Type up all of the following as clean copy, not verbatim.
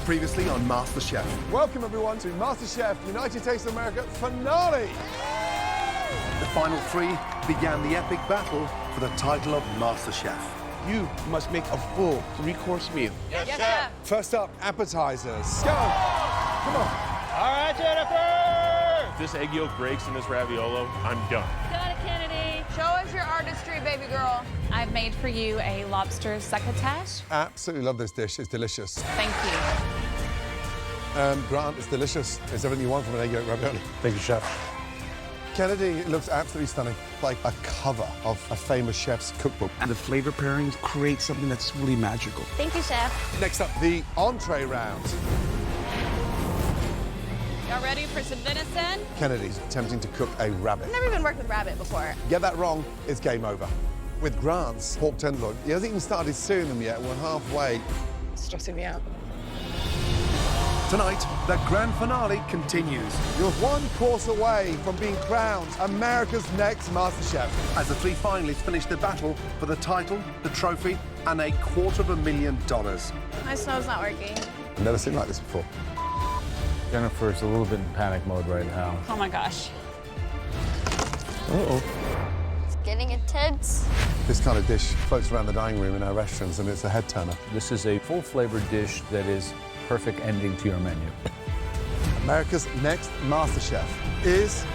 Previously on MasterChef. Welcome, everyone, to MasterChef United States of America finale. The final three began the epic battle for the title of MasterChef. You must make a full three-course meal. Yes, chef. First up, appetizers. Go. Come on. All right, Jennifer. If this egg yolk breaks in this raviolo, I'm done. Got it, Kennedy. Show us your artistry, baby girl. I've made for you a lobster succotash. Absolutely love this dish. It's delicious. Thank you. Grant, it's delicious. It's everything you want from an egg yolk ravioli. Thank you, chef. Kennedy, it looks absolutely stunning. Like a cover of a famous chef's cookbook. And the flavor pairings create something that's really magical. Thank you, chef. Next up, the entree round. Y'all ready for some venison? Kennedy's attempting to cook a rabbit. I've never even worked with rabbit before. Get that wrong, it's game over. With Grant's pork tenderloin, he hasn't even started stewing them yet. We're halfway. It's stressing me out. Tonight, the grand finale continues You're one course away from being crowned America's next MasterChef. as the three finalists finish the battle for the title, the trophy, and $250,000. My snow's not working. I've never seen like this before. Jennifer's a little bit in panic mode right now. Oh my gosh. Uh-oh. It's getting intense. This kind of dish floats around the dining room in our restaurants, and it's a head turner. This is a full-flavored dish that is perfect ending to your menu. America's next MasterChef is...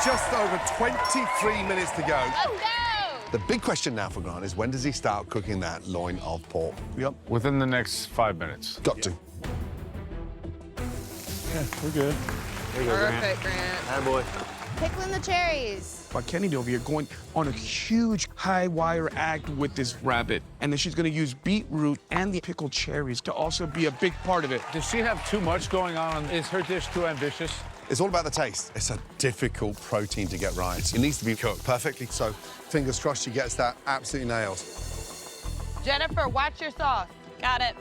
just over 23 minutes to go. Let's go! The big question now for Grant is when does he start cooking that loin of pork? Yep. Within the next 5 minutes. Got to. Yeah, we're good. Perfect, Grant. Hi, boy. Pickling the cherries. But Kennedy over here going on a huge high wire act with this rabbit. And then she's gonna use beetroot and the pickled cherries to also be a big part of it. Does she have too much going on? Is her dish too ambitious? It's all about the taste. It's a difficult protein to get right. It needs to be cooked perfectly, so fingers crossed she gets that absolutely nailed. Jennifer, watch your sauce. Got it.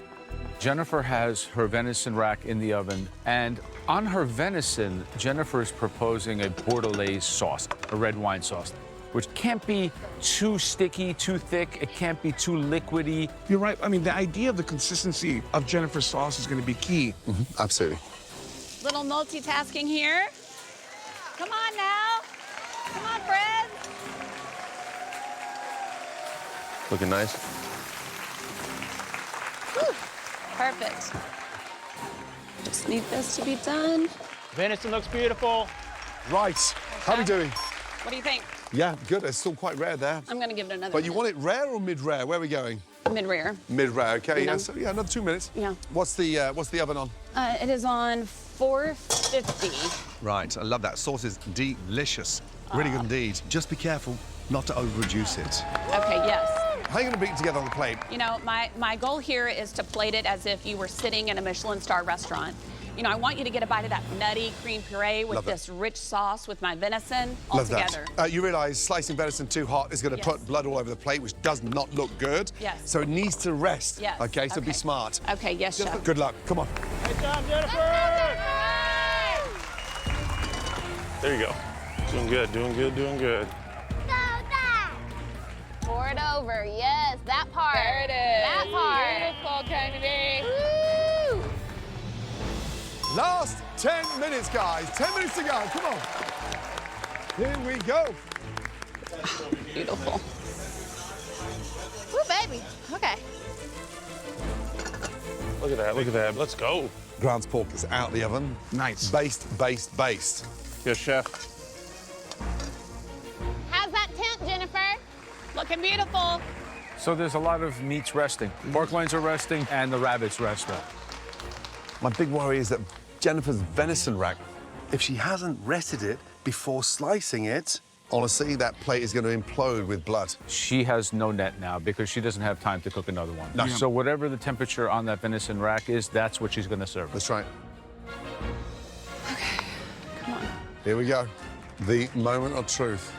Jennifer has her venison rack in the oven, and on her venison, Jennifer is proposing a Bordelaise sauce, a red wine sauce, which can't be too sticky, too thick. It can't be too liquidy. You're right. I mean, the idea of the consistency of Jennifer's sauce is gonna be key. Absolutely. Little multitasking here. Come on now. Come on, Fred. Looking nice. Whew. Perfect. Just need this to be done. Venison looks beautiful. Right. How we doing? What do you think? Yeah, good. It's still quite rare there. I'm gonna give it another But you minute. want it rare or mid-rare? Where are we going? Mid-rear. Mid-rare, okay. You know. Yeah, so, yeah, another 2 minutes. Yeah. What's the oven on? It is on 450. Right, I love that. Sauce is delicious. Really good indeed. Just be careful not to overreduce it. Okay, yes. How are you going to beat it together on the plate? You know, my goal here is to plate it as if you were sitting in a Michelin star restaurant. You know, I want you to get a bite of that nutty cream puree with Love it. this rich sauce with my venison all Love together. that. You realise slicing venison too hot is going to Yes. put blood all over the plate, which does not look good. Yes. So it needs to rest. Yes. Okay, so be Okay. smart. Okay, yes, chef. Good luck. Come on. Good job, Jennifer. There you go. Doing good, doing good, doing good. Pour it over. Yes, that part. There it is. That part. Beautiful, Kennedy. Woo! Last 10 minutes, guys. 10 minutes to go. Come on. Here we go. Beautiful. Ooh, baby. Okay. Look at that, look at that. Let's go. Grant's pork is out the oven. Nice. Based. Yes, chef. How's that temp, Jennifer? Looking beautiful. So there's a lot of meats resting. Pork loins are resting, and the rabbit's resting. My big worry is that Jennifer's venison rack, If she hasn't rested it before slicing it, honestly, that plate is going to implode with blood. She has no net now because she doesn't have time to cook another one. No. So whatever the temperature on that venison rack is, that's what she's going to serve. That's right. Come on. Here we go. The moment of truth.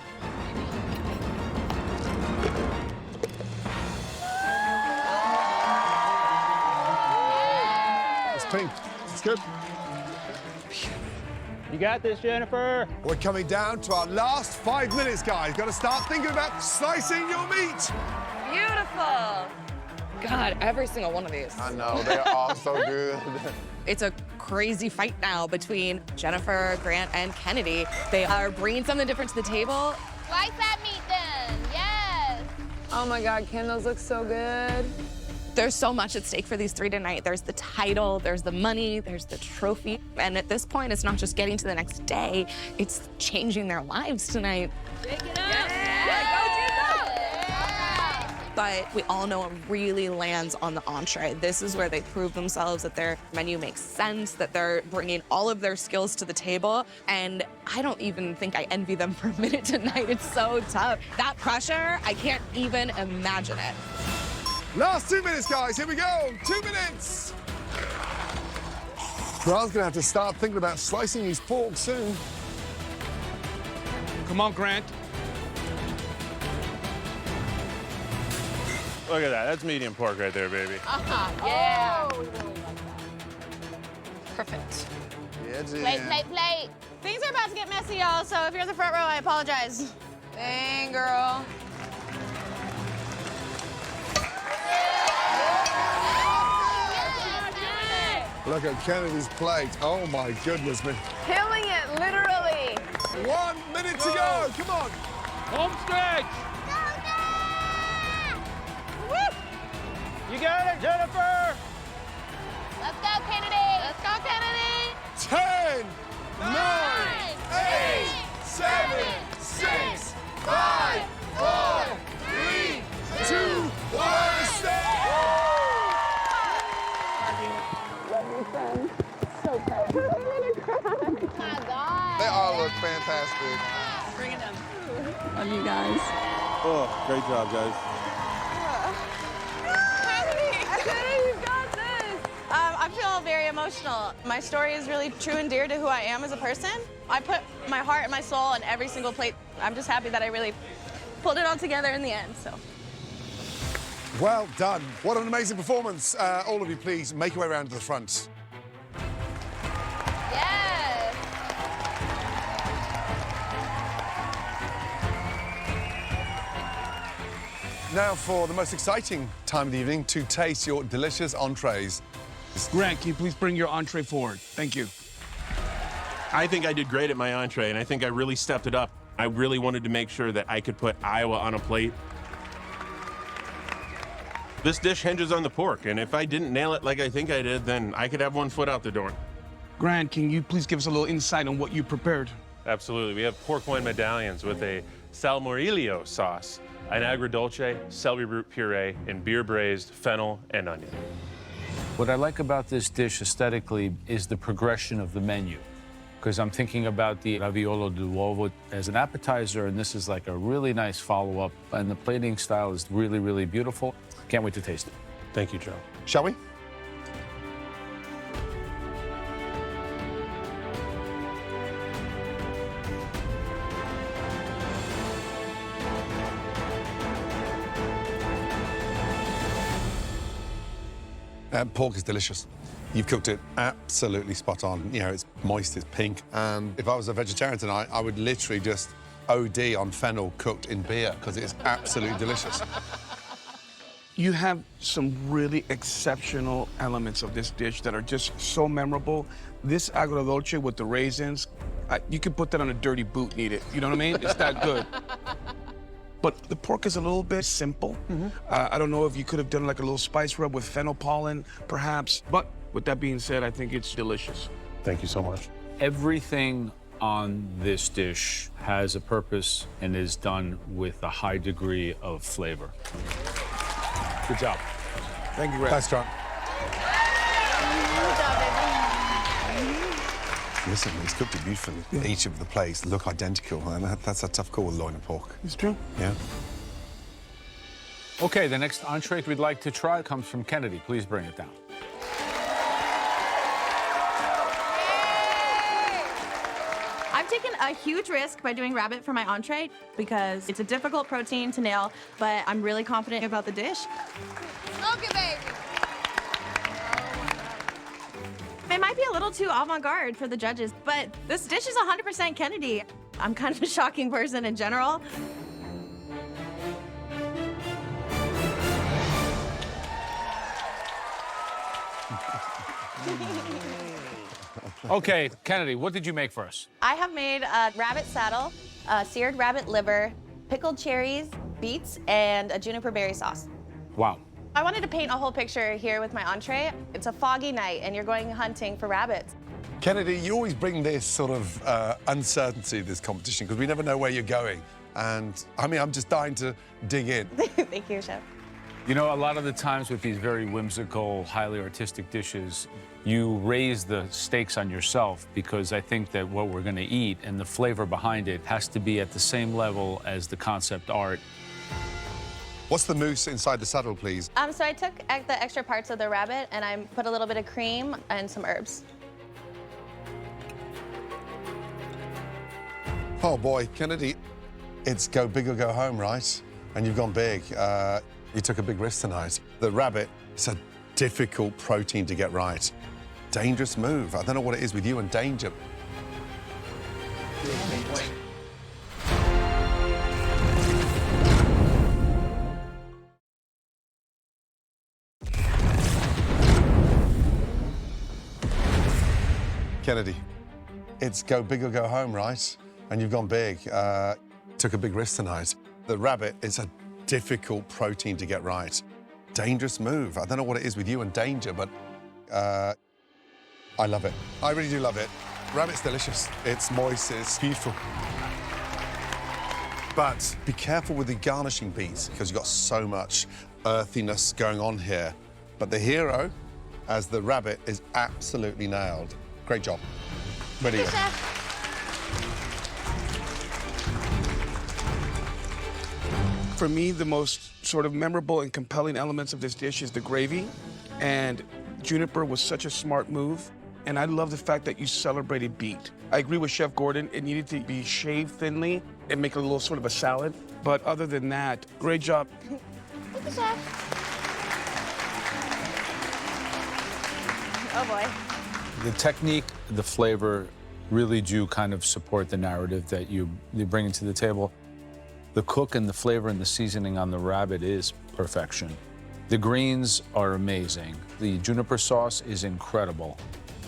It's pink. It's good. You got this, Jennifer. We're coming down to our last 5 minutes, guys. Got to start thinking about slicing your meat. Beautiful. God, every single one of these. I know, they're all so good. It's a crazy fight now between Jennifer, Grant, and Kennedy. They are bringing something different to the table. Slice that meat then. Yes. Oh my God, Ken, those look so good. There's so much at stake for these three tonight. There's the title, there's the money, there's the trophy. And at this point, it's not just getting to the next day, it's changing their lives tonight. Pick it up. But we all know it really lands on the entree. This is where they prove themselves, that their menu makes sense, that they're bringing all of their skills to the table. And I don't even think I envy them for a minute tonight. It's so tough. That pressure, I can't even imagine it. Last 2 minutes, guys. Here we go. 2 minutes. Grant's gonna have to start thinking about slicing his pork soon. Come on, Grant. Look at that. That's medium pork right there, baby. Yeah. Perfect. Yeah, Plate, plate, plate. Things are about to get messy, y'all, so if you're in the front row, I apologize. Dang, girl. Look at Kennedy's plate. Oh, my goodness me. Killing it, literally. 1 minute to go. Come on. Home stretch. You got it, Jennifer. Let's go, Kennedy. Let's go, Kennedy. 10, 9, 8, 7, 6, 5, 4, 3, 2, 1. Stay. Oh my God. They all look fantastic. Bringing them. Love you guys. Oh, great job, guys. I feel very emotional. My story is really true and dear to who I am as a person. I put my heart and my soul on every single plate. I'm just happy that I really pulled it all together in the end, so. Well done. What an amazing performance. All of you, please make your way around to the front. Yes. Now for the most exciting time of the evening, to taste your delicious entrees. Grant, can you please bring your entree forward? Thank you. I think I did great at my entree, and I think I really stepped it up. I really wanted to make sure that I could put Iowa on a plate. This dish hinges on the pork, and if I didn't nail it like I think I did, then I could have 1 foot out the door. Grant, can you please give us a little insight on what you prepared? Absolutely. We have pork loin medallions with a salmorejo sauce, an agrodolce, celery root puree, and beer braised fennel and onion. What I like about this dish aesthetically is the progression of the menu, because I'm thinking about the raviolo d'uovo as an appetizer, and this is like a really nice follow-up, and the plating style is really, really beautiful. Can't wait to taste it. Thank you, Joe. Shall we? Pork is delicious. You've cooked it absolutely spot on. You know, it's moist, it's pink. And if I was a vegetarian tonight, I would literally just OD on fennel cooked in beer, because it's absolutely delicious. You have some really exceptional elements of this dish that are just so memorable. This agrodolce with the raisins, you could put that on a dirty boot and eat it. You know what I mean? It's that good. But the pork is a little bit simple. I don't know if you could have done like a little spice rub with fennel pollen, perhaps. But with that being said, I think it's delicious. Thank you so much. Everything on this dish has a purpose and is done with a high degree of flavor. Good job. Thank you, Grant. Thanks, John. Listen, he's cooked it beautifully. Yeah. Each of the plates look identical, and that's a tough call with loin of pork. It's true. Yeah. Okay, the next entree we'd like to try comes from Kennedy. Please bring it down. I've taken a huge risk by doing rabbit for my entree because it's a difficult protein to nail, but I'm really confident about the dish. Smoke it, baby. In my might be a little too avant-garde for the judges, but this dish is 100% Kennedy. I'm kind of a shocking person in general. Okay, Kennedy, what did you make for us? I have made a rabbit saddle, seared rabbit liver, pickled cherries, beets, and a juniper berry sauce. Wow. I wanted to paint a whole picture here with my entree. It's a foggy night and you're going hunting for rabbits. Kennedy, you always bring this sort of uncertainty to this competition because we never know where you're going. And I mean, I'm just dying to dig in. Thank you, Chef. You know, a lot of the times with these very whimsical, highly artistic dishes, you raise the stakes on yourself because I think that what we're going to eat and the flavor behind it has to be at the same level as the concept art. What's the mousse inside the saddle, please? So I took the extra parts of the rabbit and I put a little bit of cream and some herbs. Oh boy, Kennedy, it's go big or go home, right? And you've gone big. You took a big risk tonight. The rabbit is a difficult protein to get right. Dangerous move. I don't know what it is with you and danger. Kennedy, it's go big or go home, right? And you've gone big. Took a big risk tonight. The rabbit is a difficult protein to get right. Dangerous move. I don't know what it is with you and danger, but I love it. I really do love it. Rabbit's delicious. It's moist, it's beautiful. But be careful with the garnishing beets because you've got so much earthiness going on here. But the hero, as the rabbit, is absolutely nailed. Great job. Ready to go. For me, the most sort of memorable and compelling elements of this dish is the gravy. And juniper was such a smart move. And I love the fact that you celebrated beet. I agree with Chef Gordon. It needed to be shaved thinly and make a little sort of a salad. But other than that, great job. Thank you, Chef. Oh boy. The technique, the flavor really do kind of support the narrative that you bring to the table. The cook and the flavor and the seasoning on the rabbit is perfection. The greens are amazing. The juniper sauce is incredible.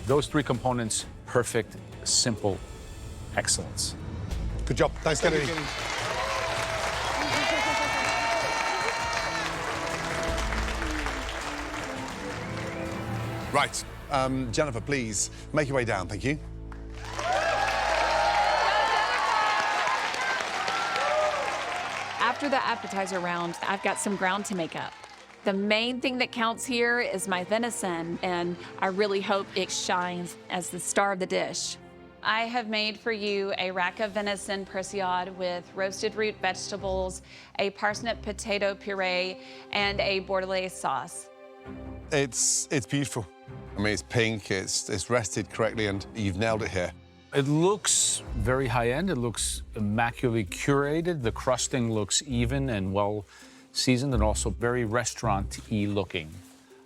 Those three components, perfect, simple excellence. Good job. Thanks, Kennedy. Right. Jennifer, please make your way down. Thank you. After the appetizer round, I've got some ground to make up. The main thing that counts here is my venison, and I really hope it shines as the star of the dish. I have made for you a rack of venison persillade with roasted root vegetables, a parsnip potato puree, and a bordelaise sauce. It's beautiful. I mean, it's pink, it's rested correctly, and you've nailed it here. It looks very high-end. It looks immaculately curated. The crusting looks even and well seasoned and also very restaurant-y looking.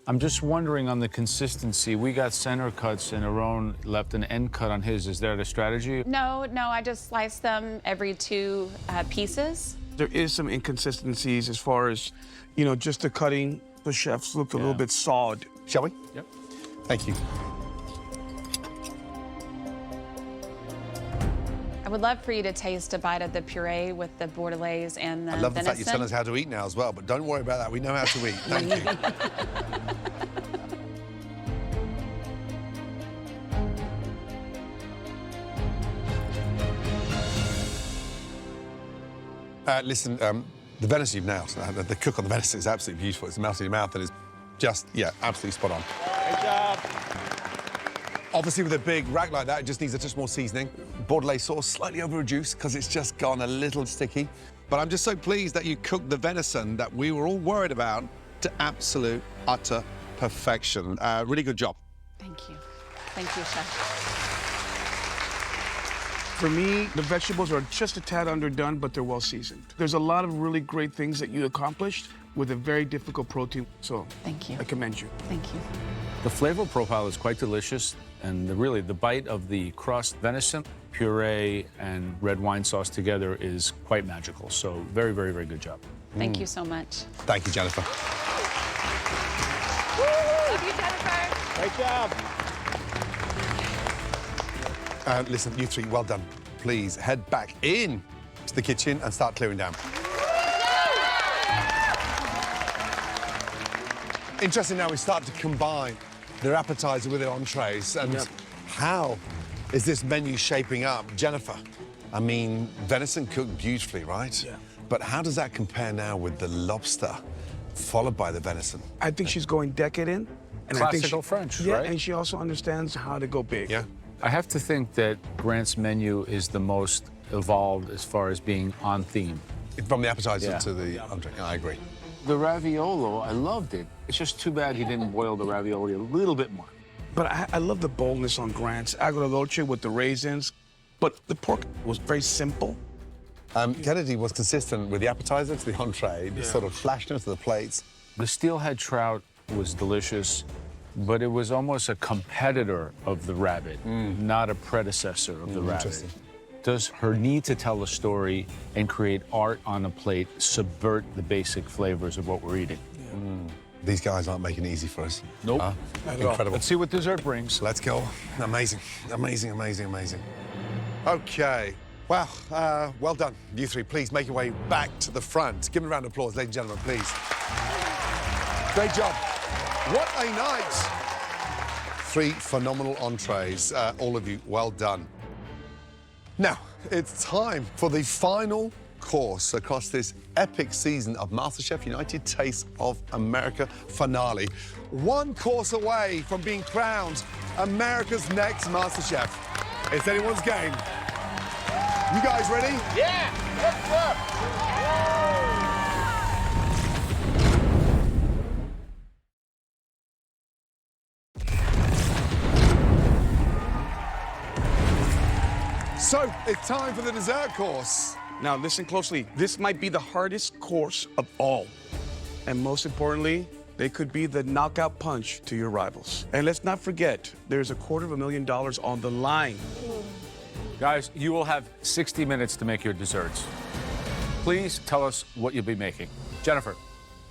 I'm just wondering on the consistency. We got center cuts and Aaron left an end cut on his. Is that a strategy? No, I just slice them every two pieces. There is some inconsistencies as far as, you know, just the cutting. The chefs look a little bit sawed. Shall we? Yep. Thank you. I would love for you to taste a bite of the puree with the bordelaise and the I love the venison. fact you're telling us how to eat now as well, but don't worry about that. We know how to eat. Thank you. Listen, the venison you've nailed. The cook on the venison is absolutely beautiful. It's melting in your mouth and it's just, yeah, absolutely spot on. Great job. Obviously, with a big rack like that, it just needs a touch more seasoning. Bordelaise sauce, slightly over-reduced because it's just gone a little sticky. But I'm just so pleased that you cooked the venison that we were all worried about to absolute, utter perfection. Really good job. Thank you. Thank you, Chef. For me, the vegetables are just a tad underdone, but they're well seasoned. There's a lot of really great things that you accomplished with a very difficult protein, so Thank you. I commend you. Thank you. The flavor profile is quite delicious, And really, the bite of the crust venison, puree, and red wine sauce together is quite magical. So very, very, very good job. Thank you so much. Thank you, Jennifer. Love you, Jennifer. Great job. Listen, you three, well done. Please head back in to the kitchen and start clearing down. Interesting now we start to combine their appetizer with their entrees. And how is this menu shaping up? Jennifer, I mean, venison cooked beautifully, right? Yeah. But how does that compare now with the lobster, followed by the venison? I think she's going decadent. And Classical French, yeah, right? and she also understands how to go big. Yeah? I have to think that Grant's menu is the most evolved as far as being on theme. From the appetizer Yeah. to the entree. I agree. The raviolo, I loved it. It's just too bad he didn't boil the ravioli a little bit more. But I love the boldness on Grant's agrodolce with the raisins. But the pork was very simple. Kennedy was consistent with the appetizer to the entree, the sort of flashness of the plates. The steelhead trout was delicious, but it was almost a competitor of the rabbit, not a predecessor of the rabbit. Interesting. Does her need to tell a story and create art on a plate subvert the basic flavors of what we're eating? These guys aren't making it easy for us. Nope. Incredible. Let's see what dessert brings. Let's go. Amazing, amazing, amazing, amazing. Okay. Wow, well done, you three. Please make your way back to the front. Give them a round of applause, ladies and gentlemen, please. Great job. What a night. 3 phenomenal entrees. All of you, well done. Now, it's time for the final course across this epic season of MasterChef United Tastes of America finale. 1 course away from being crowned America's next MasterChef. It's anyone's game. You guys ready? Yeah. Let's So, it's time for the dessert course. Now, listen closely. This might be the hardest course of all. And most importantly, they could be the knockout punch to your rivals. And let's not forget, there's $250,000 on the line. Guys, you will have 60 minutes to make your desserts. Please tell us what you'll be making. Jennifer.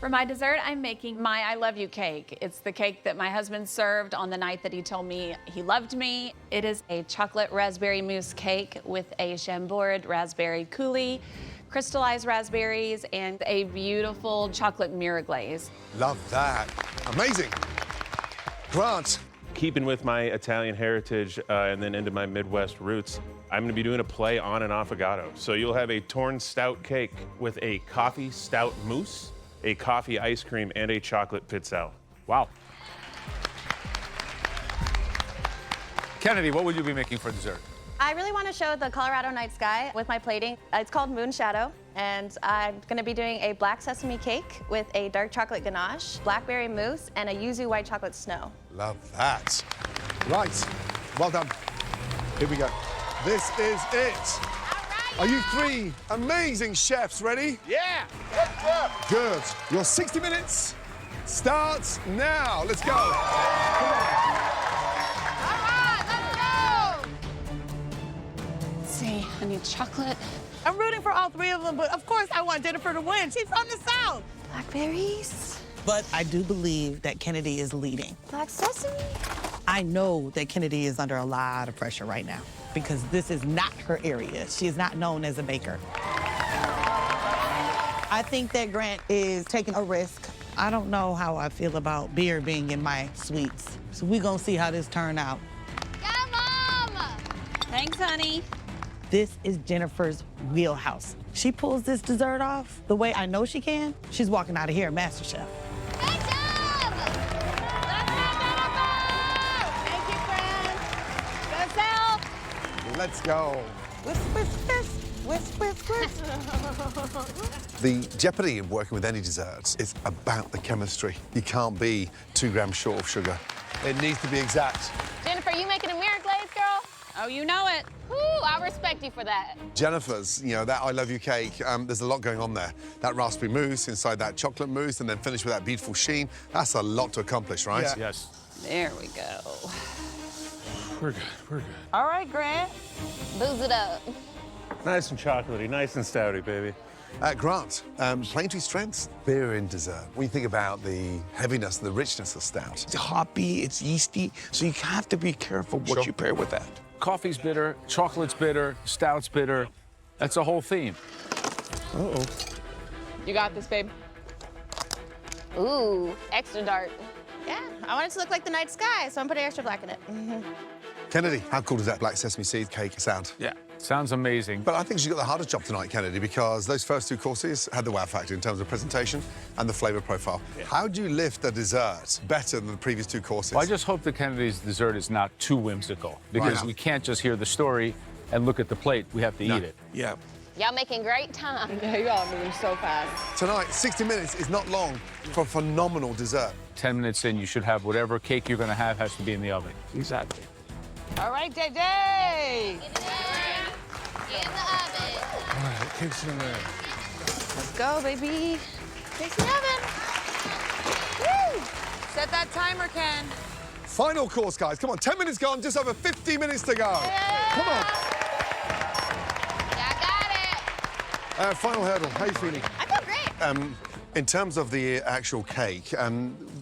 For my dessert, I'm making my I Love You cake. It's the cake that my husband served on the night that he told me he loved me. It is a chocolate raspberry mousse cake with a chambord raspberry coulis, crystallized raspberries, and a beautiful chocolate mirror glaze. Love that. Amazing. Grant. Keeping with my Italian heritage and then into my Midwest roots, I'm gonna be doing a play on an affogato. So you'll have a torn stout cake with a coffee stout mousse, a coffee ice cream, and a chocolate pizzelle. Wow. Kennedy, what would you be making for dessert? I really want to show the Colorado night sky with my plating. It's called Moon Shadow, and I'm going to be doing a black sesame cake with a dark chocolate ganache, blackberry mousse, and a yuzu white chocolate snow. Love that. Right. Well done. Here we go. This is it. Are you 3 amazing chefs ready? Yeah. Let's go. Good. Your 60 minutes starts now. Let's go. Come on. Let's see, I need chocolate, I'm rooting for all 3 of them, but of course I want Jennifer to win. She's from the South. blackberries, But I do believe that Kennedy is leading. black sesame. I know that Kennedy is under a lot of pressure right now because this is not her area. She is not known as a baker. I think that Grant is taking a risk. I don't know how I feel about beer being in my sweets. So we're gonna see how this turn out. Yeah, Mom! Thanks, honey. This is Jennifer's wheelhouse. She pulls this dessert off the way I know she can, she's walking out of here at MasterChef. Good job! Thank you, friend. Good self. Let's go. Whisk, whisk, whisk, whisk, whisk, whisk. The jeopardy of working with any desserts is about the chemistry. You can't be 2 grams short of sugar. It needs to be exact. Jennifer, you making a mirror glaze, girl? Oh, you know it. Woo, I respect you for that. Jennifer's, you know, that I Love You cake, there's a lot going on there. That raspberry mousse inside that chocolate mousse and then finish with that beautiful sheen. That's a lot to accomplish, right? Yeah. Yes. There we go. We're good. We're good. All right, Grant. Booze it up. Nice and chocolatey, nice and stouty, baby. Grant, Plaintree strengths, beer in dessert. When you think about the heaviness and the richness of stout. It's hoppy, it's yeasty, so you have to be careful what you pair with that. Coffee's bitter, chocolate's bitter, stout's bitter. That's a whole theme. Uh-oh. You got this, babe. Ooh, extra dark. Yeah, I want it to look like the night sky, so I'm putting extra black in it. Kennedy, how cool does that black sesame seed cake sound? Yeah. Sounds amazing. But I think she's got the hardest job tonight, Kennedy, because those first two courses had the wow factor in terms of presentation and the flavor profile. Yeah. How do you lift the dessert better than the previous two courses? Well, I just hope that Kennedy's dessert is not too whimsical, because we can't just hear the story and look at the plate. We have to eat it. Yeah. Y'all making great time. Yeah, y'all moving so fast. Tonight, 60 minutes is not long for phenomenal dessert. 10 minutes in, you should have whatever cake you're going to have has to be in the oven. Exactly. All right, Day. Get in the oven. All right, cake's in there. Let's go, baby. Cake's in the oven. Woo! Set that timer, Ken. Final course, guys. Come on, 10 minutes gone, just over 50 minutes to go. Come on. Yeah, I got it. Final hurdle. How are you feeling? I feel great. In terms of the actual cake,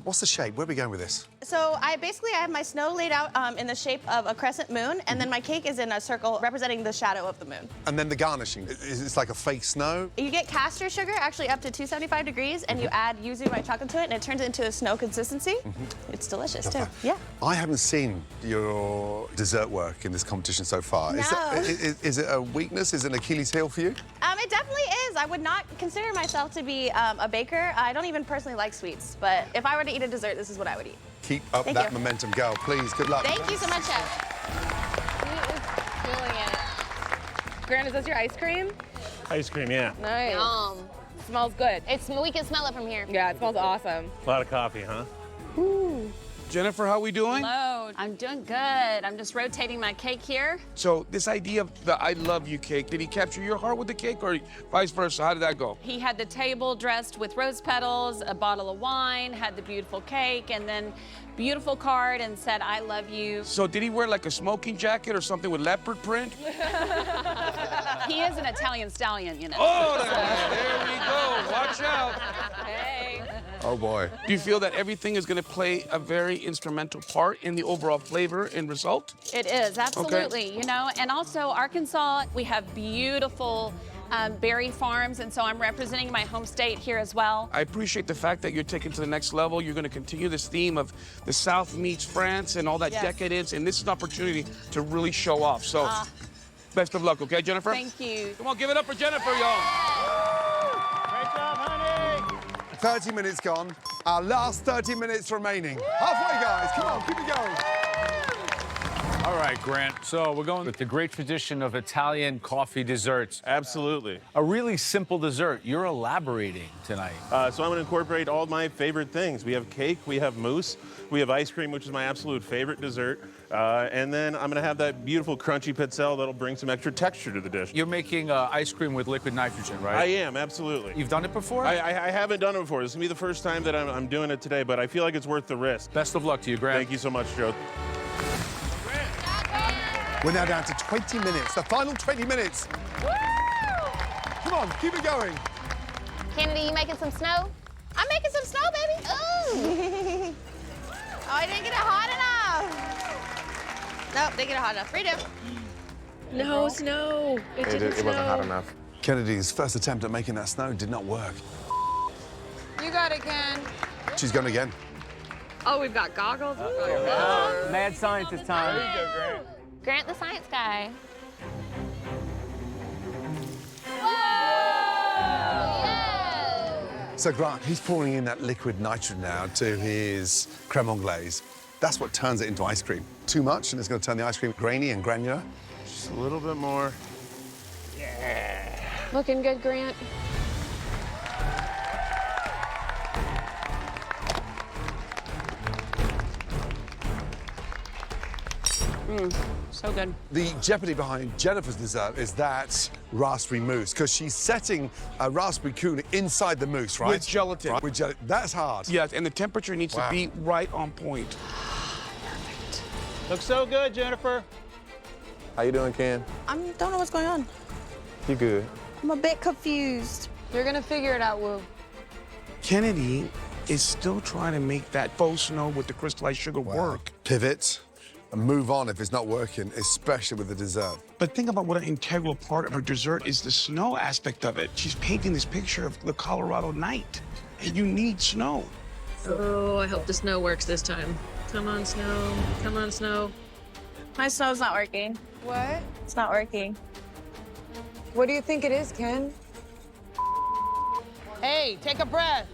what's the shape? Where are we going with this? So I have my snow laid out in the shape of a crescent moon, and then my cake is in a circle representing the shadow of the moon. And then the garnishing, it's like a fake snow? You get caster sugar, actually up to 275 degrees, and you add yuzu white chocolate to it, and it turns it into a snow consistency. It's delicious, too. Yeah. I haven't seen your dessert work in this competition so far. No. Is it a weakness? Is it an Achilles heel for you? It definitely is. I would not consider myself to be a baker. I don't even personally like sweets, but if I were to eat a dessert, this is what I would eat. Keep up that momentum, girl. Please, good luck. Thank you so much, Chef. He is feeling it. Grant, is this your ice cream? Ice cream, yeah. Nice. Smells good. We can smell it from here. Yeah, it smells awesome. A lot of coffee, huh? Ooh. Jennifer, how we doing? Hello, I'm doing good. I'm just rotating my cake here. So this idea of the I love you cake, did he capture your heart with the cake or vice versa? How did that go? He had the table dressed with rose petals, a bottle of wine, had the beautiful cake, and then beautiful card and said, I love you. So did he wear like a smoking jacket or something with leopard print? He is an Italian stallion, you know. Oh, there we go. Watch out. Hey. Oh, boy. Do you feel that everything is going to play a very instrumental part in the overall flavor and result? It is, absolutely, you know. And also, Arkansas, we have beautiful berry farms, and so I'm representing my home state here as well. I appreciate the fact that you're taking to the next level. You're going to continue this theme of the South meets France and all that decadence, and this is an opportunity to really show off. So, best of luck, okay, Jennifer? Thank you. Come on, give it up for Jennifer, y'all. Great job, honey. 30 minutes gone. Our last 30 minutes remaining. Halfway, guys. Come on, keep it going. All right, Grant. So we're going with the great tradition of Italian coffee desserts. Absolutely. A really simple dessert. You're elaborating tonight. So I'm going to incorporate all my favorite things. We have cake, we have mousse, we have ice cream, which is my absolute favorite dessert. And then I'm going to have that beautiful crunchy pizzelle that'll bring some extra texture to the dish. You're making ice cream with liquid nitrogen, right? I am, absolutely. You've done it before? I haven't done it before. This is going to be the first time that I'm doing it today, but I feel like it's worth the risk. Best of luck to you, Grant. Thank you so much, Joe. We're now down to 20 minutes, the final 20 minutes. Woo! Come on, keep it going. Kennedy, you making some snow? I'm making some snow, baby. Ooh. Oh, I didn't get it hot enough. Nope, didn't get it hot enough. Redo. No snow. It wasn't hot enough. Kennedy's first attempt at making that snow did not work. You got it, Ken. She's going again. Oh, we've got goggles. Mad scientist time. There you go, Grant. Grant the science guy. So Grant, he's pouring in that liquid nitrogen now to his creme anglaise. That's what turns it into ice cream. Too much, and it's going to turn the ice cream grainy and granular. Just a little bit more. Looking good, Grant. So good. The jeopardy behind Jennifer's dessert is that raspberry mousse, because she's setting a raspberry cone inside the mousse, right? With gelatin. Right, with gelatin. That's hard. Yes, and the temperature needs to be right on point. Looks so good, Jennifer. How you doing, Ken? I don't know what's going on. You good? I'm a bit confused. You're gonna figure it out, Woo. Kennedy is still trying to make that faux snow with the crystallized sugar work. Pivot and move on if it's not working, especially with the dessert. But think about what an integral part of her dessert is the snow aspect of it. She's painting this picture of the Colorado night, and you need snow. Oh, I hope the snow works this time. Come on, snow. Come on, snow. My snow's not working. What? It's not working. What do you think it is, Ken? Hey, take a breath.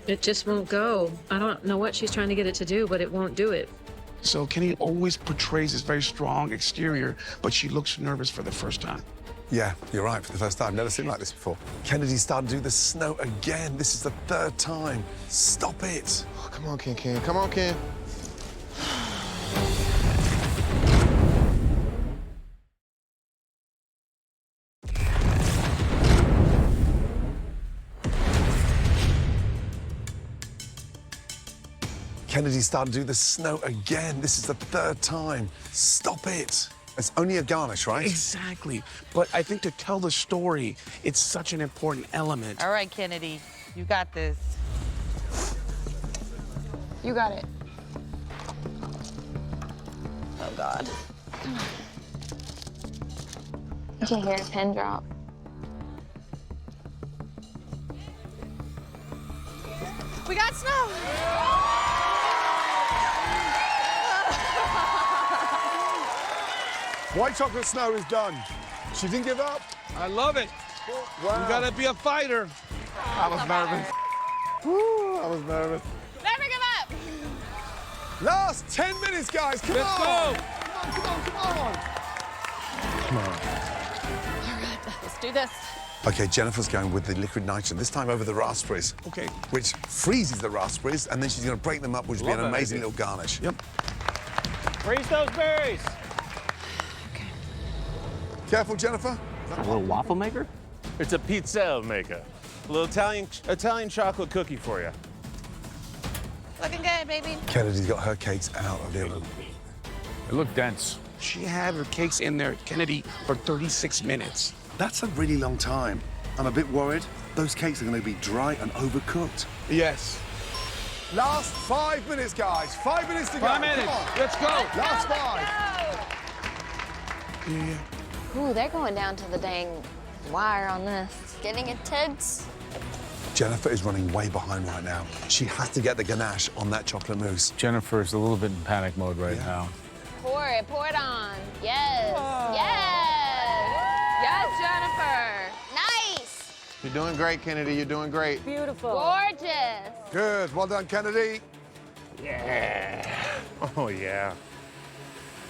It just won't go. I don't know what she's trying to get it to do, but it won't do it. So Kennedy always portrays this very strong exterior, but she looks nervous for the first time. Yeah, you're right, for the first time. Never seen like this before. Kennedy's starting to do the snow again. This is the third time. Stop it. Oh, come on, Ken. Come on, Ken. Kennedy's starting to do the snow again. This is the third time. Stop it. It's only a garnish, right? Exactly. But I think to tell the story, it's such an important element. All right, Kennedy, you got this. You got it. Oh, God. You can hear a pin drop. We got snow. White chocolate snow is done. She didn't give up. I love it. Wow. You gotta be a fighter. I was nervous. Woo, I was nervous. Never give up. Last 10 minutes, guys. Come Let's on. go. Come on. Let's do this. Okay, Jennifer's going with the liquid nitrogen, this time over the raspberries. Okay. Which freezes the raspberries, and then she's going to break them up, which will be an Love that amazing idea. little garnish. Yep. Freeze those berries. Careful, Jennifer. A little waffle maker? It's a pizza maker. A little Italian chocolate cookie for you. Looking good, baby. Kennedy's got her cakes out of the oven. They look dense. She had her cakes in there, Kennedy, for 36 minutes. That's a really long time. I'm a bit worried. Those cakes are going to be dry and overcooked. Yes. Last 5 minutes, guys. 5 minutes to go. 5 minutes. Come on. Let's go. Last 5. Yeah. Ooh, they're going down to the dang wire on this. Getting intense. Jennifer is running way behind right now. She has to get the ganache on that chocolate mousse. Jennifer is a little bit in panic mode right now. Pour it on. Yes. Yes. Yes, Jennifer. Nice. You're doing great, Kennedy. You're doing great. Beautiful. Gorgeous. Good. Well done, Kennedy. Yeah. Oh, yeah.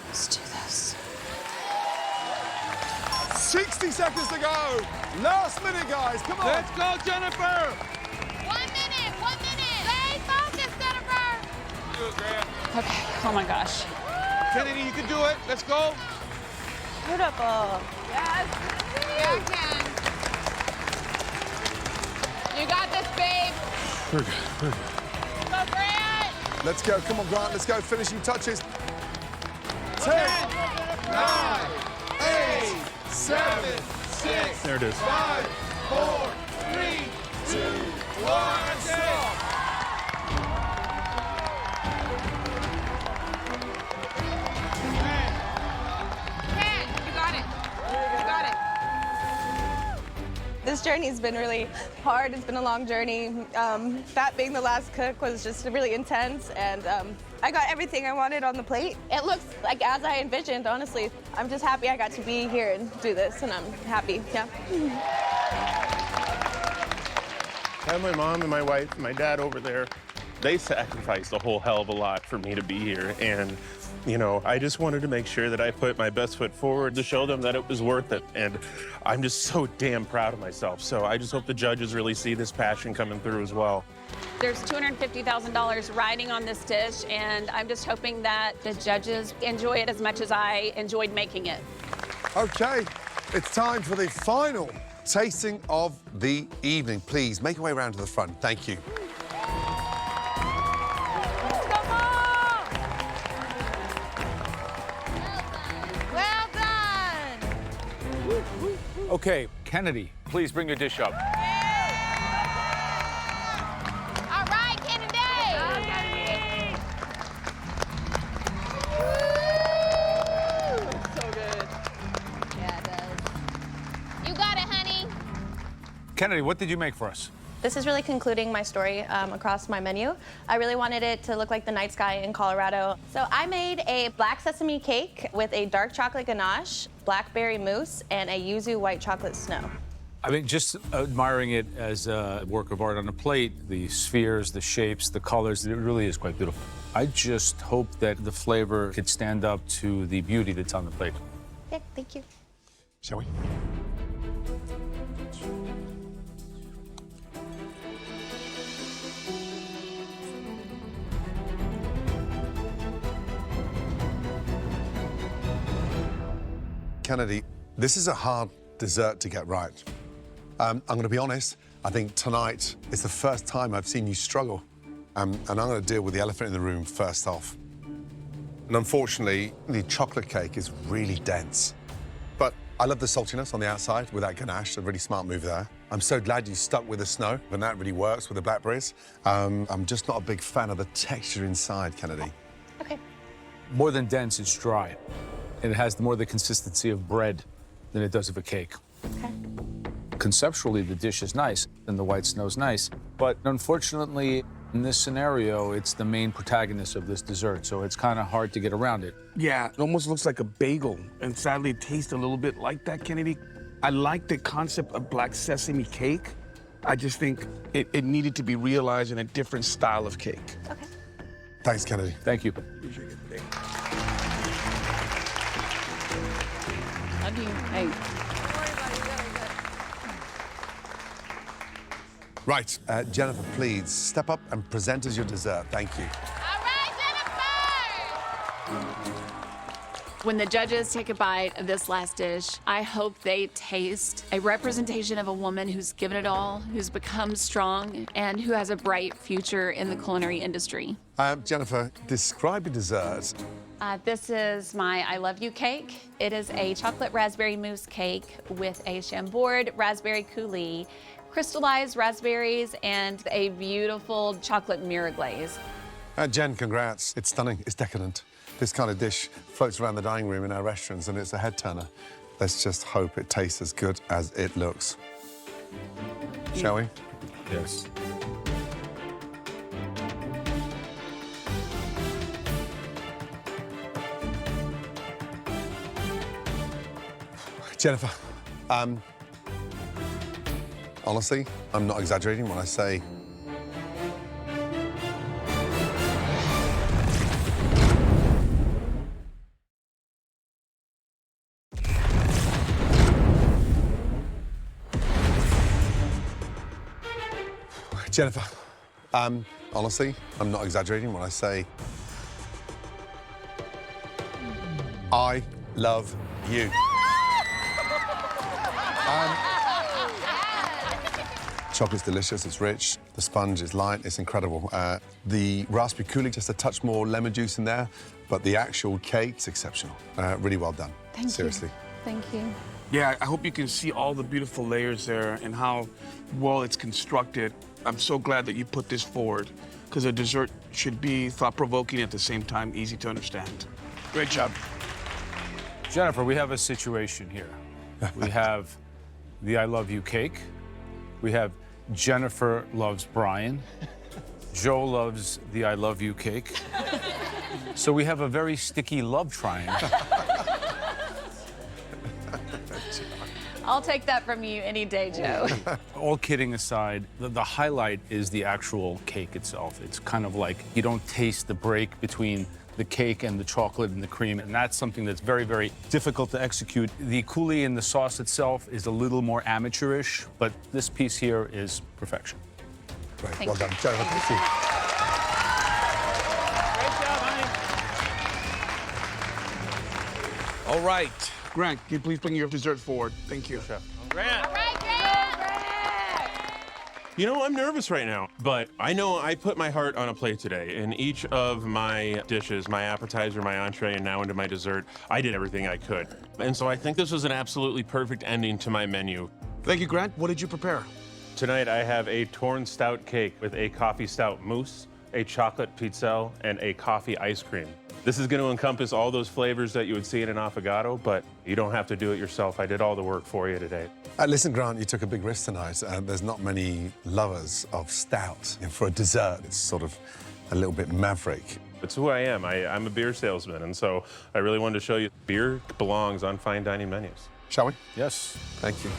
Let's do this. 60 seconds to go. Last minute, guys. Come on. Let's go, Jennifer. 1 minute. 1 minute. Stay focused, Jennifer. Okay, oh my gosh. Kennedy, you can do it. Let's go. Beautiful. Yes. You can. You got this, babe. We're good. Go, Grant. Let's go. Come on, Grant. Let's go. Finishing touches. 10, 9, 8, 7, 6. There it is. 5, 4, 3, 2, 1, stop. Ken, you got it. You got it. This journey's been really hard. It's been a long journey. That being the last cook was just really intense, and I got everything I wanted on the plate. It looks like as I envisioned, honestly. I'm just happy I got to be here and do this, and I'm happy, yeah. I have my mom and my wife and my dad over there. They sacrificed a whole hell of a lot for me to be here. And, you know, I just wanted to make sure that I put my best foot forward to show them that it was worth it. And I'm just so damn proud of myself. So I just hope the judges really see this passion coming through as well. There's $250,000 riding on this dish, and I'm just hoping that the judges enjoy it as much as I enjoyed making it. Okay, it's time for the final tasting of the evening. Please make your way around to the front. Thank you. Okay, Kennedy, please bring your dish up. All right, Kennedy. So good. Yeah, it does. You got it, honey. Kennedy, what did you make for us? This is really concluding my story across my menu. I really wanted it to look like the night sky in Colorado. So I made a black sesame cake with a dark chocolate ganache, blackberry mousse, and a yuzu white chocolate snow. I mean, just admiring it as a work of art on a plate, the spheres, the shapes, the colors, it really is quite beautiful. I just hope that the flavor could stand up to the beauty that's on the plate. Yeah, thank you. Shall we? Kennedy, this is a hard dessert to get right. I'm going to be honest, I think tonight is the first time I've seen you struggle. And I'm going to deal with the elephant in the room first off. And unfortunately, the chocolate cake is really dense. But I love the saltiness on the outside with that ganache, a really smart move there. I'm so glad you stuck with the snow, and that really works with the blackberries. I'm just not a big fan of the texture inside, Kennedy. Okay. More than dense, it's dry. And it has more the consistency of bread than it does of a cake. Okay. Conceptually, the dish is nice, and the white snow's nice. But unfortunately, in this scenario, it's the main protagonist of this dessert, so it's kind of hard to get around it. Yeah, it almost looks like a bagel, and sadly, it tastes a little bit like that, Kennedy. I like the concept of black sesame cake. I just think it needed to be realized in a different style of cake. Okay. Thanks, Kennedy. Thank you. Appreciate it. Thank you. How do you, hey, Right, Jennifer, please step up and present us your dessert. Thank you. All right, Jennifer. when the judges take a bite of this last dish, I hope they taste a representation of a woman who's given it all, who's become strong, and who has a bright future in the culinary industry. Jennifer, describe your dessert. This is my I Love You cake. It is a chocolate raspberry mousse cake with a Chambord raspberry coulis, crystallized raspberries, and a beautiful chocolate mirror glaze. Jen, congrats. It's stunning. It's decadent. This kind of dish floats around the dining room in our restaurants, and it's a head turner. Let's just hope it tastes as good as it looks. Shall we? Yes. Jennifer, honestly, I'm not exaggerating when I say Jennifer, honestly, I'm not exaggerating when I say I love you. Chocolate's delicious, it's rich, the sponge is light, it's incredible. The raspberry coulis, just a touch more lemon juice in there, but the actual cake's exceptional. Really well done. Thank you. Seriously. Thank you. Yeah, I hope you can see all the beautiful layers there and how well it's constructed. I'm so glad that you put this forward, because a dessert should be thought-provoking at the same time easy to understand. Great job. Jennifer, we have a situation here. We have the I Love You cake. We have Jennifer loves Brian. Joe loves the I Love You cake. So we have a very sticky love triangle. I'll take that from you any day, Joe. All kidding aside, the highlight is the actual cake itself. It's kind of like you don't taste the break between the cake and the chocolate and the cream, and that's something that's very, very difficult to execute. The coulis and the sauce itself is a little more amateurish, but this piece here is perfection. Great, Thank well you. done. Jennifer, thank you. Great job, honey. All right. Grant, can you please bring your dessert forward? Thank you. Grant. All right, Grant. You know, I'm nervous right now, but I know I put my heart on a plate today. In each of my dishes, my appetizer, my entree, and now into my dessert, I did everything I could. And so I think this was an absolutely perfect ending to my menu. Thank you, Grant. What did you prepare? Tonight, I have a torn stout cake with a coffee stout mousse, a chocolate pizzelle, and a coffee ice cream. This is going to encompass all those flavors that you would see in an affogato, but you don't have to do it yourself. I did all the work for you today. Listen, Grant, you took a big risk tonight. There's not many lovers of stout. And for a dessert, it's sort of a little bit maverick. It's who I am. I'm a beer salesman, and so I really wanted to show you beer belongs on fine dining menus. Shall we? Yes. Thank you.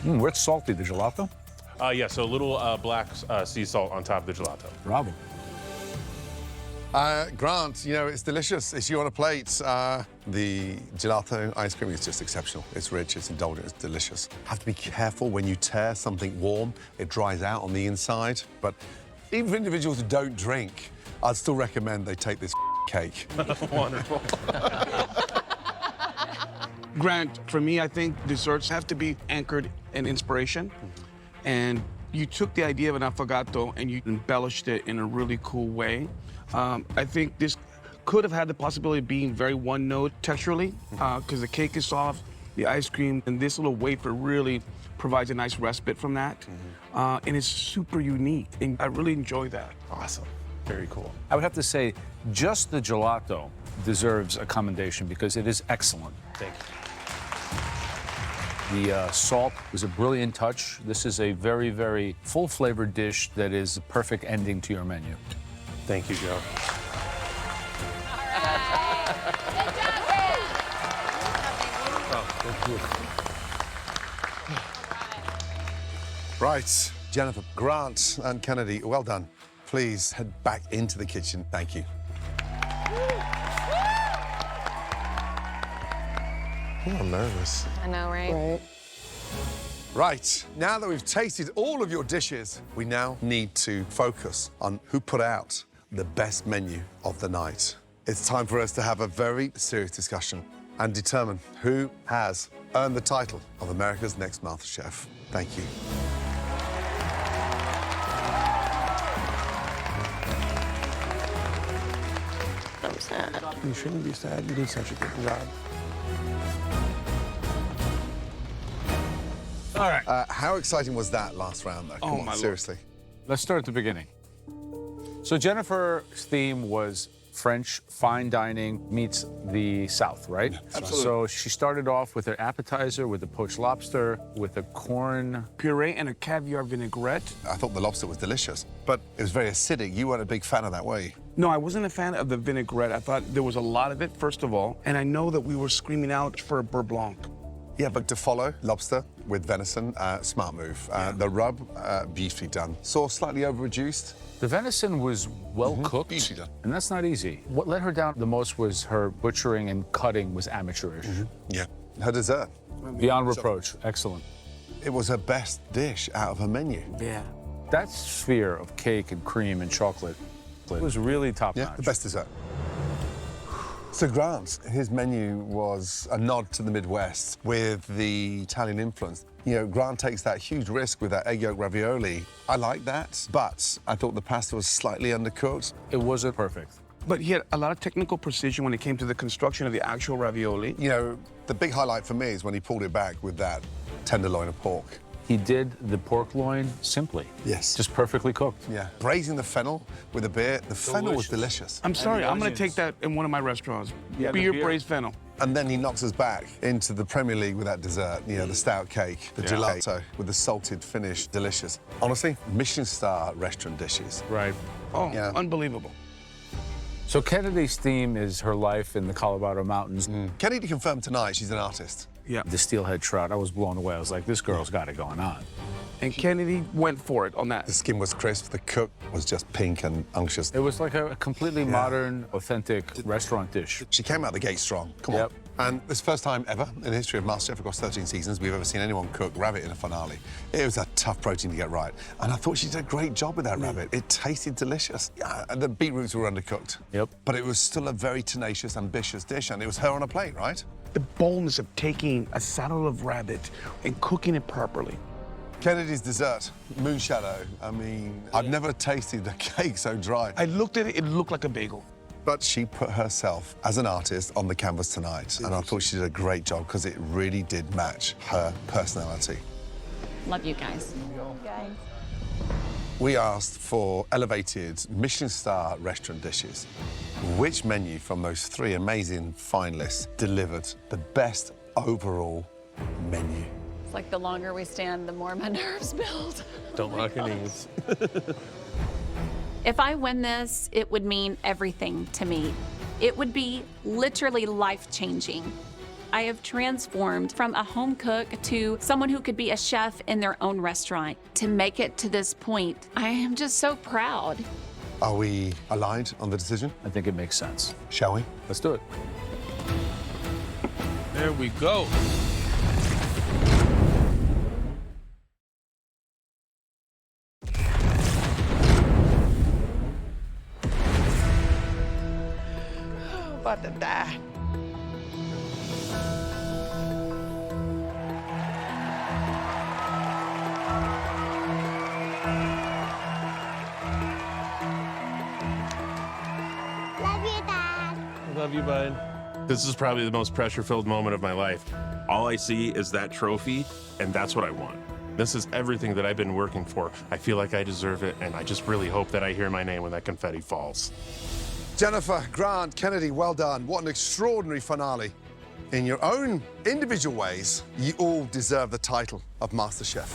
Where's salty, the gelato? Yeah, so a little black sea salt on top of the gelato. Bravo. Grant, you know, it's delicious. It's you on a plate. The gelato ice cream is just exceptional. It's rich, it's indulgent, it's delicious. Have to be careful when you tear something warm. It dries out on the inside. But even for individuals who don't drink, I'd still recommend they take this cake. Wonderful. Grant, for me, I think desserts have to be anchored in inspiration. And you took the idea of an affogato and you embellished it in a really cool way. I think this could have had the possibility of being very one-note texturally, because the cake is soft, the ice cream, and this little wafer really provides a nice respite from that. And it's super unique, and I really enjoy that. Awesome. Very cool. I would have to say, just the gelato deserves a commendation because it is excellent. Thank you. The salt was a brilliant touch. This is a very, very full-flavored dish that is a perfect ending to your menu. Thank you, Joe. Right, Jennifer, Grant, and Kennedy, well done. Please head back into the kitchen. Thank you. Oh, I'm nervous. I know, right? Right, now that we've tasted all of your dishes, we now need to focus on who put out the best menu of the night. It's time for us to have a very serious discussion and determine who has earned the title of America's Next MasterChef. Thank you. I'm sad. You shouldn't be sad. You did such a good job. All right. How exciting was that last round, though? Come on, seriously. Let's start at the beginning. So Jennifer's theme was French fine dining meets the South, right? Absolutely. So she started off with her appetizer, with a poached lobster, with a corn Puree and a caviar vinaigrette. I thought the lobster was delicious, but it was very acidic. You weren't a big fan of that, were you? No, I wasn't a fan of the vinaigrette. I thought there was a lot of it, first of all, and I know that we were screaming out for a beurre blanc. Yeah, but to follow, lobster with venison, smart move. The rub, beautifully done. Sauce slightly over-reduced. The venison was well cooked, Beautifully done. and that's not easy. What let her down the most was her butchering and cutting was amateurish. Yeah. Her dessert. Beyond reproach, excellent. It was her best dish out of her menu. Yeah. That sphere of cake and cream and chocolate was really top Yeah, notch. the best dessert. So Grant, his menu was a nod to the Midwest with the Italian influence. You know, Grant takes that huge risk with that egg yolk ravioli. I like that, but I thought the pasta was slightly undercooked. It wasn't perfect. But he had a lot of technical precision when it came to the construction of the actual ravioli. You know, the big highlight for me is when he pulled it back with that tenderloin of pork. He did the pork loin simply. Yes. Just perfectly cooked. Yeah. Braising the fennel with a beer. The fennel was delicious. I'm sorry, the I'm going to onions. take that in one of my restaurants. Yeah, the beer beer. braised fennel. And then he knocks us back into the Premier League with that dessert, you know, the stout cake, the gelato with the salted finish, delicious. Honestly, Michelin star restaurant dishes. Right. Oh, Yeah. unbelievable. So Kennedy's theme is her life in the Colorado mountains. Kennedy confirmed tonight she's an artist. Yeah. The steelhead trout, I was blown away. I was like, this girl's got it going on. And Kennedy went for it on that. The skin was crisp, the cook was just pink and unctuous. It was like a completely modern, authentic restaurant dish. She came out the gate strong. Come on. Yep. And it's the first time ever in the history of MasterChef across 13 seasons we've ever seen anyone cook rabbit in a finale. It was a tough protein to get right. And I thought she did a great job with that rabbit. It tasted delicious. Yeah, and the beetroots were undercooked. Yep. But it was still a very tenacious, ambitious dish, and it was her on a plate, right? The boldness of taking a saddle of rabbit and cooking it properly. Kennedy's dessert, moon shadow. I mean, I've never tasted a cake so dry. I looked at it, it looked like a bagel. But she put herself as an artist on the canvas tonight, and I thought she did a great job because it really did match her personality. Love you guys. We asked for elevated Michelin star restaurant dishes. Which menu from those 3 amazing finalists delivered the best overall menu? It's like the longer we stand, the more my nerves build. Don't lock your knees. If I win this, it would mean everything to me. It would be literally life-changing. I have transformed from a home cook to someone who could be a chef in their own restaurant. To make it to this point, I am just so proud. Are we aligned on the decision? I think it makes sense. Shall we? Let's do it. There we go. About to die. Love you, Dad. Love you, bud. This is probably the most pressure-filled moment of my life. All I see is that trophy, and that's what I want. This is everything that I've been working for. I feel like I deserve it, and I just really hope that I hear my name when that confetti falls. Jennifer, Grant, Kennedy, well done. What an extraordinary finale. In your own individual ways, you all deserve the title of MasterChef.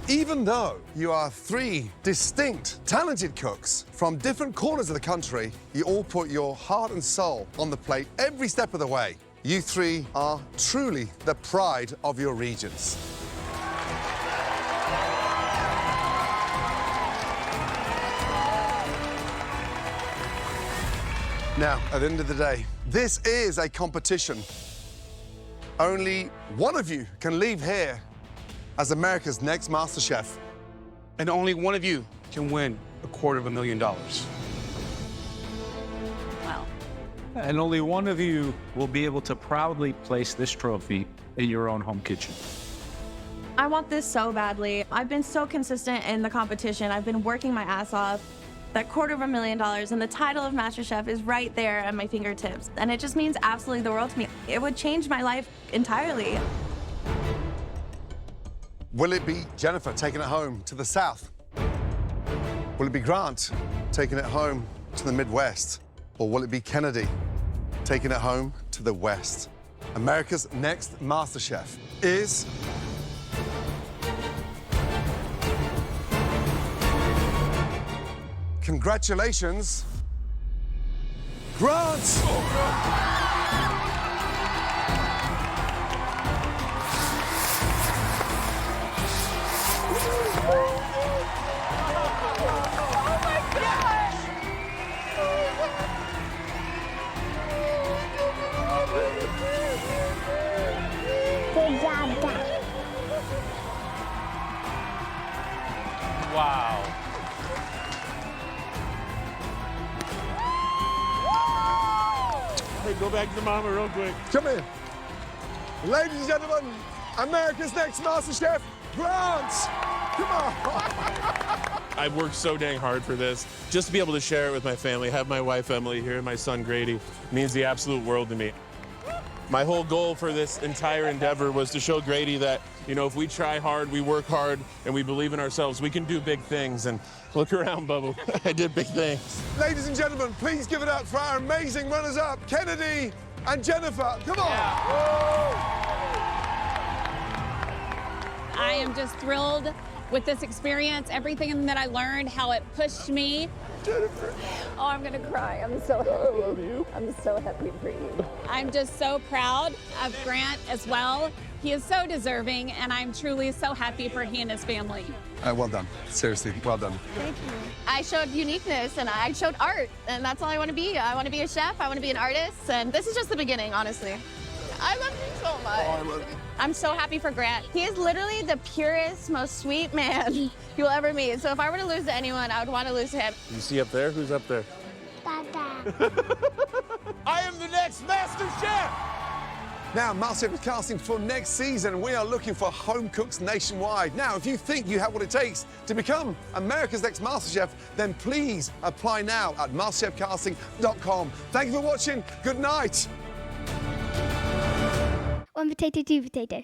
Even though you are 3 distinct, talented cooks from different corners of the country, you all put your heart and soul on the plate every step of the way. You 3 are truly the pride of your regions. Now, at the end of the day, this is a competition. Only one of you can leave here as America's next MasterChef. And only one of you can win $250,000. Wow. And only one of you will be able to proudly place this trophy in your own home kitchen. I want this so badly. I've been so consistent in the competition. I've been working my ass off. That $250,000 and the title of MasterChef is right there at my fingertips. And it just means absolutely the world to me. It would change my life entirely. Will it be Jennifer taking it home to the South? Will it be Grant taking it home to the Midwest? Or will it be Kennedy taking it home to the West? America's next MasterChef is... Congratulations, Grant! Good job, Dad. Wow. Hey, go back to Mama real quick. Come in. Ladies and gentlemen, America's next MasterChef, Grant! Come on! I've worked so dang hard for this. Just to be able to share it with my family, have my wife Emily here and my son Grady, means the absolute world to me. My whole goal for this entire endeavor was to show Grady that, you know, if we try hard, we work hard, and we believe in ourselves, we can do big things. And look around, Bubba. I did big things. Ladies and gentlemen, please give it up for our amazing runners-up, Kennedy and Jennifer. Come on! I am just thrilled with this experience, everything that I learned, how it pushed me. Jennifer. Oh, I'm gonna cry. I'm so happy. I love you. I'm so happy for you. I'm just so proud of Grant as well. He is so deserving, and I'm truly so happy for he and his family. Well done. Seriously, well done. Thank you. I showed uniqueness and I showed art, and that's all I want to be. I want to be a chef, I want to be an artist, and this is just the beginning, honestly. I much. I'm so happy for Grant. He is literally the purest, most sweet man you'll ever meet. So if I were to lose to anyone, I would want to lose to him. You see up there? Who's up there? Dada. I am the next Master Chef! Now, MasterChef is casting for next season. We are looking for home cooks nationwide. Now, if you think you have what it takes to become America's next MasterChef, then please apply now at masterchefcasting.com. Thank you for watching. Good night. One potato, two potato.